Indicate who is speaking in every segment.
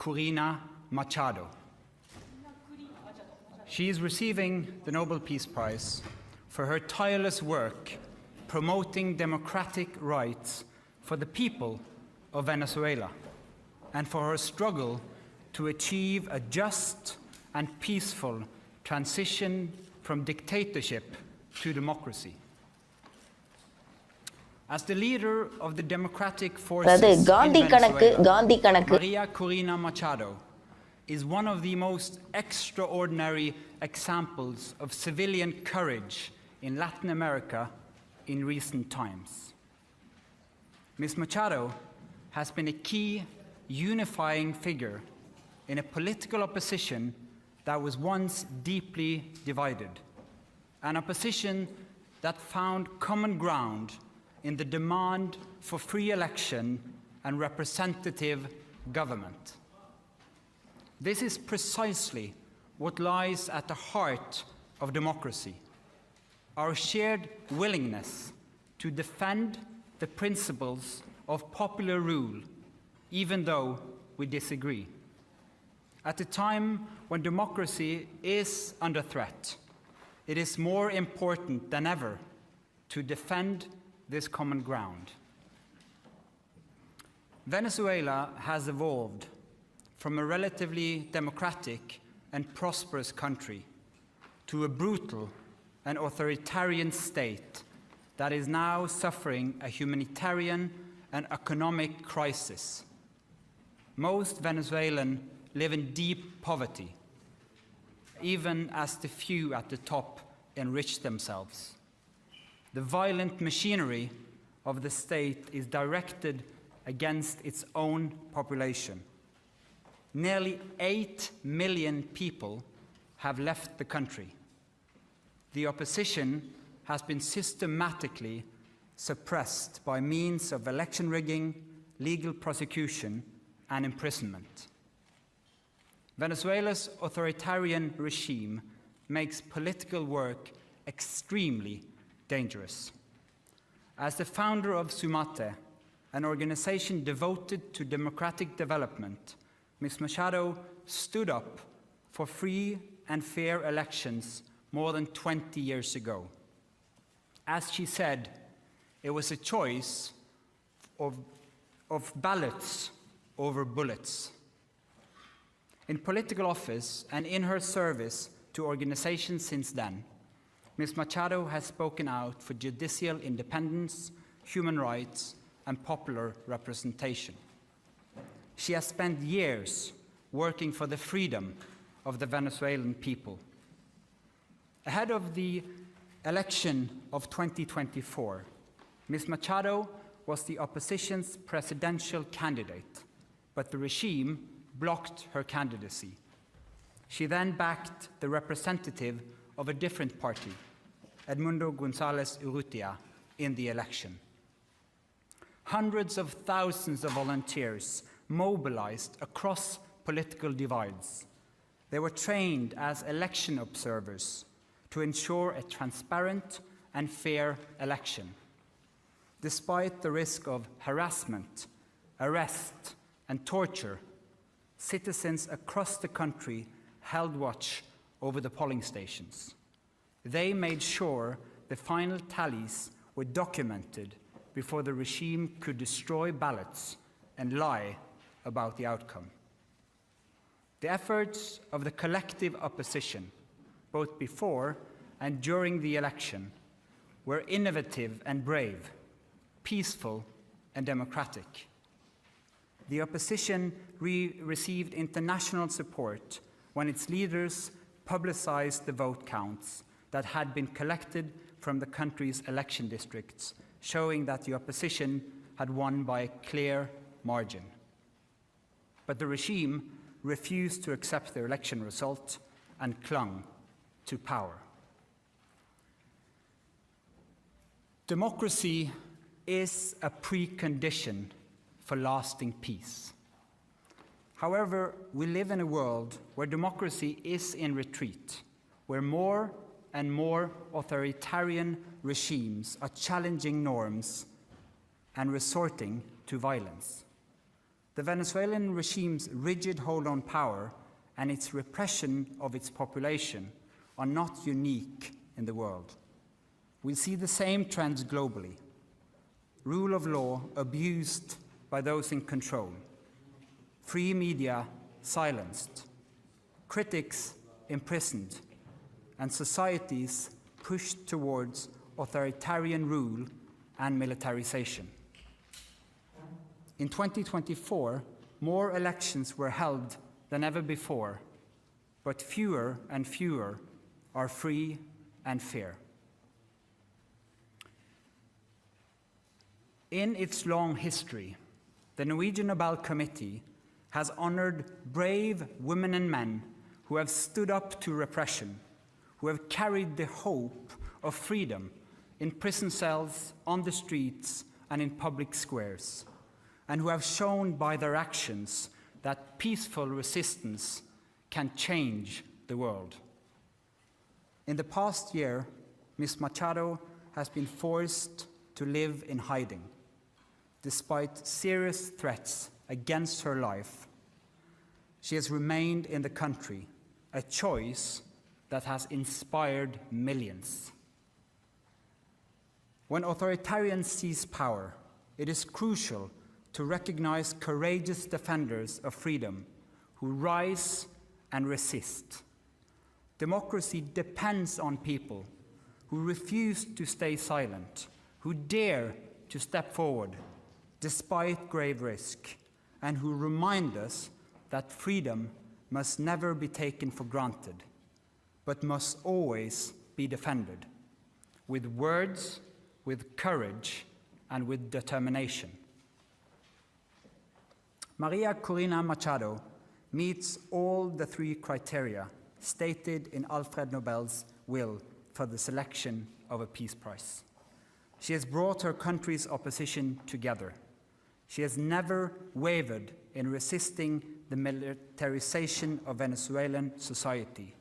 Speaker 1: Corina Machado. She is receiving the Nobel Peace Prize for her tireless work promoting democratic rights for the people of Venezuela and for her struggle to achieve a just and peaceful transition from dictatorship to democracy. As the leader of the democratic forces in Venezuela, Maria Corina Machado is one of the most extraordinary examples of civilian courage in Latin America in recent times. Ms. Machado has been a key unifying figure in a political opposition that was once deeply divided, an opposition that found common ground in the demand for free election and representative government. This is precisely what lies at the heart of democracy, our shared willingness to defend the principles of popular rule, even though we disagree. At a time when democracy is under threat, it is more important than ever to defend this common ground. Venezuela has evolved from a relatively democratic and prosperous country to a brutal and authoritarian state that is now suffering a humanitarian and economic crisis. Most Venezuelans live in deep poverty, even as the few at the top enrich themselves. The violent machinery of the state is directed against its own population. Nearly 8 million people have left the country. The opposition has been systematically suppressed by means of election rigging, legal prosecution, and imprisonment. Venezuela's authoritarian regime makes political work extremely dangerous. As the founder of Sumate, an organization devoted to democratic development, Ms. Machado stood up for free and fair elections more than 20 years ago. As she said, it was a choice of ballots over bullets. In political office and in her service to organizations since then, Ms. Machado has spoken out for judicial independence, human rights, and popular representation. She has spent years working for the freedom of the Venezuelan people. Ahead of the election of 2024, Ms. Machado was the opposition's presidential candidate, but the regime blocked her candidacy. She then backed the representative of a different party, Edmundo González Urrutia, in the election. Hundreds of thousands of volunteers mobilized across political divides. They were trained as election observers to ensure a transparent and fair election. Despite the risk of harassment, arrest, and torture, citizens across the country held watch over the polling stations. They made sure the final tallies were documented before the regime could destroy ballots and lie about the outcome. The efforts of the collective opposition, both before and during the election, were innovative and brave, peaceful and democratic. The opposition received international support when its leaders publicized the vote counts that had been collected from the country's election districts, showing that the opposition had won by a clear margin. But the regime refused to accept the election result and clung to power. Democracy is a precondition for lasting peace. However, we live in a world where democracy is in retreat, where more and more authoritarian regimes are challenging norms and resorting to violence. the Venezuelan regime's rigid hold on power and its repression of its population are not unique in the world. We see the same trends globally. Rule of law abused by those in control, free media silenced, critics imprisoned, and societies pushed towards authoritarian rule and militarization. In 2024, more elections were held than ever before, but fewer and fewer are free and fair. In its long history, the Norwegian Nobel Committee has honored brave women and men who have stood up to repression, who have carried the hope of freedom in prison cells, on the streets, and in public squares, and who have shown by their actions that peaceful resistance can change the world. In the past year, Ms. Machado has been forced to live in hiding, despite serious threats against her life. She has remained in the country, a choice that has inspired millions. When authoritarians seize power, it is crucial to recognize courageous defenders of freedom who rise and resist. Democracy depends on people who refuse to stay silent, who dare to step forward despite grave risk, and who remind us that freedom must never be taken for granted, but must always be defended, with words, with courage, and with determination. Maria Corina Machado meets all the three criteria stated in Alfred Nobel's will for the selection of a Peace Prize. She has brought her country's opposition together. She has never wavered in resisting the militarization of Venezuelan society.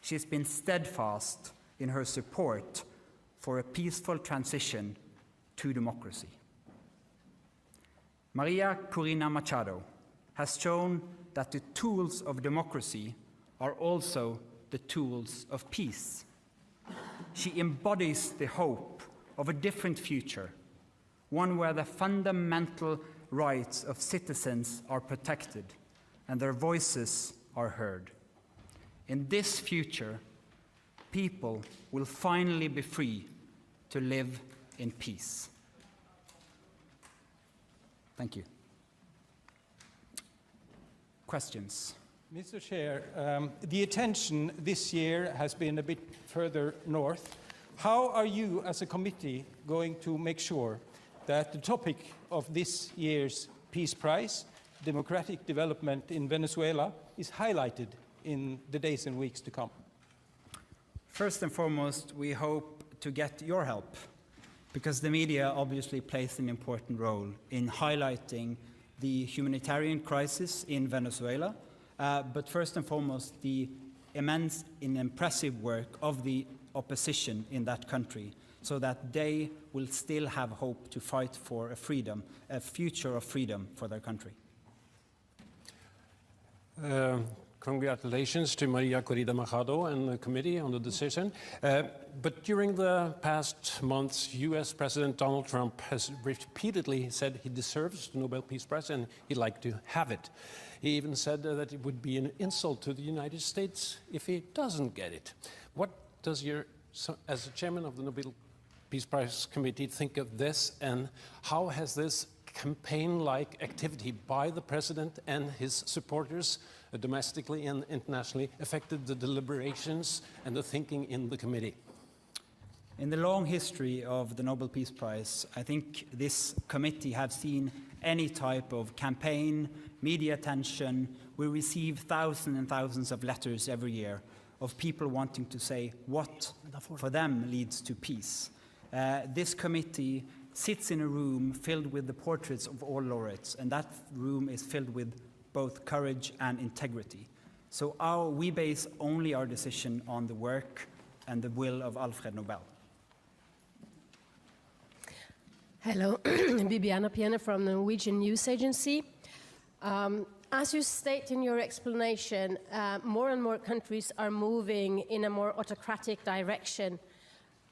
Speaker 1: She has been steadfast in her support for a peaceful transition to democracy. Maria Corina Machado has shown that the tools of democracy are also the tools of peace. She embodies the hope of a different future, one where the fundamental rights of citizens are protected and their voices are heard. In this future, people will finally be free to live in peace. Thank you. Questions?
Speaker 2: Mr. Chair, the attention this year has been a bit further north. How are you as a committee going to make sure that the topic of this year's Peace Prize, democratic development in Venezuela, is highlighted in the days and weeks to come?
Speaker 1: First and foremost, we hope to get your help, because the media obviously plays an important role in highlighting the humanitarian crisis in Venezuela, but first and foremost, the immense and impressive work of the opposition in that country, so that they will still have hope to fight for a future of freedom for their country.
Speaker 3: Congratulations to Maria Corina Machado and the committee on the decision. But during the past months, US President Donald Trump has repeatedly said he deserves the Nobel Peace Prize and he'd like to have it. He even said that it would be an insult to the United States if he doesn't get it. What does as the chairman of the Nobel Peace Prize Committee, think of this, and how has this campaign-like activity by the president and his supporters domestically and internationally affected the deliberations and the thinking in the committee?
Speaker 1: In the long history of the Nobel Peace Prize, I think this committee have seen any type of campaign, media attention. We receive thousands and thousands of letters every year of people wanting to say what for them leads to peace. This committee sits in a room filled with the portraits of all laureates, and that room is filled with both courage and integrity. So we base only our decision on the work and the will of Alfred Nobel.
Speaker 4: Hello, Bibiana Piena from the Norwegian News Agency. As you state in your explanation, more and more countries are moving in a more autocratic direction.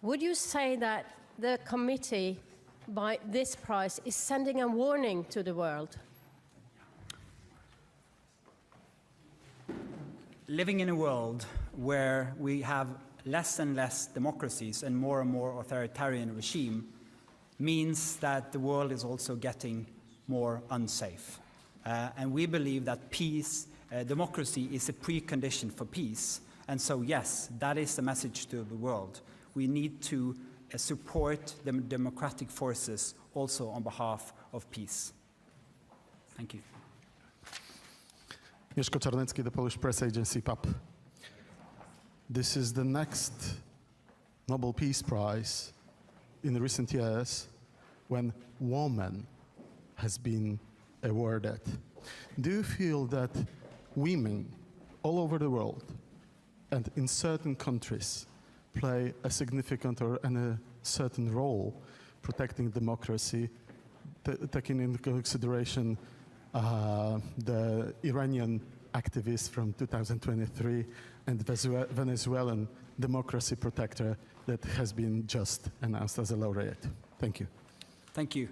Speaker 4: Would you say that the committee, by this prize, is sending a warning to the world?
Speaker 1: Living in a world where we have less and less democracies and more authoritarian regime means that the world is also getting more unsafe. And we believe that peace, democracy is a precondition for peace. And so, yes, that is the message to the world. We need to support the democratic forces also on behalf of peace. Thank you.
Speaker 5: Mieszko Czarnecki, the Polish press agency PAP. This is the next Nobel Peace Prize in recent years when woman has been awarded. Do you feel that women all over the world and in certain countries play a significant or a certain role protecting democracy, taking into consideration the Iranian activist from 2023 and the Venezuelan democracy protector that has been just announced as a laureate? Thank you.
Speaker 1: Thank you.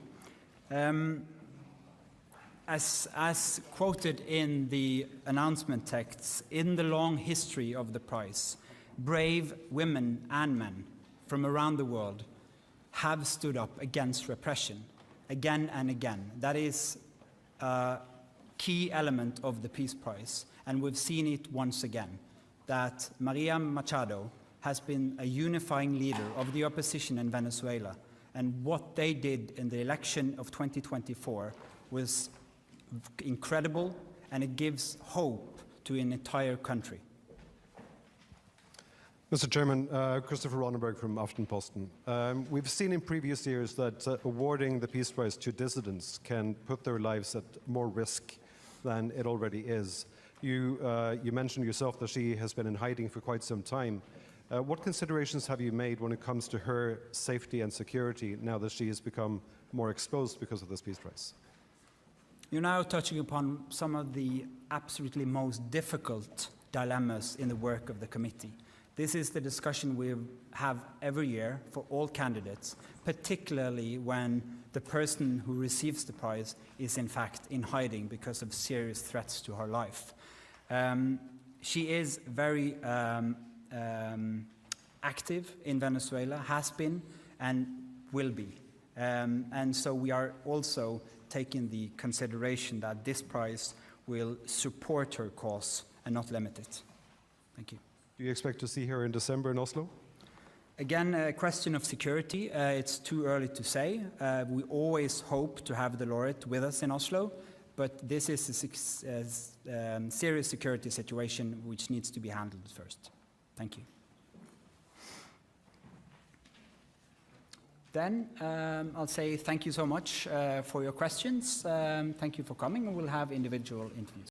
Speaker 1: As quoted in the announcement texts, in the long history of the prize, brave women and men from around the world have stood up against repression again and again. That is a key element of the Peace Prize, and we've seen it once again, that Maria Machado has been a unifying leader of the opposition in Venezuela, and what they did in the election of 2024 was incredible, and it gives hope to an entire country.
Speaker 6: Mr. Chairman, Christopher Ronenberg from Aftenposten. We've seen in previous years that awarding the Peace Prize to dissidents can put their lives at more risk than it already is. You mentioned yourself that she has been in hiding for quite some time. What considerations have you made when it comes to her safety and security now that she has become more exposed because of this Peace Prize?
Speaker 1: You're now touching upon some of the absolutely most difficult dilemmas in the work of the committee. This is the discussion we have every year for all candidates, particularly when the person who receives the prize is in fact in hiding because of serious threats to her life. She is very active in Venezuela, has been and will be. And so we are also taking the consideration that this prize will support her cause and not limit it. Thank you.
Speaker 6: Do you expect to see her in December in Oslo?
Speaker 1: Again, a question of security. It's too early to say. We always hope to have the laureate with us in Oslo, but this is a serious security situation which needs to be handled first. Thank you. Then I'll say thank you so much for your questions. Thank you for coming, and we'll have individual interviews.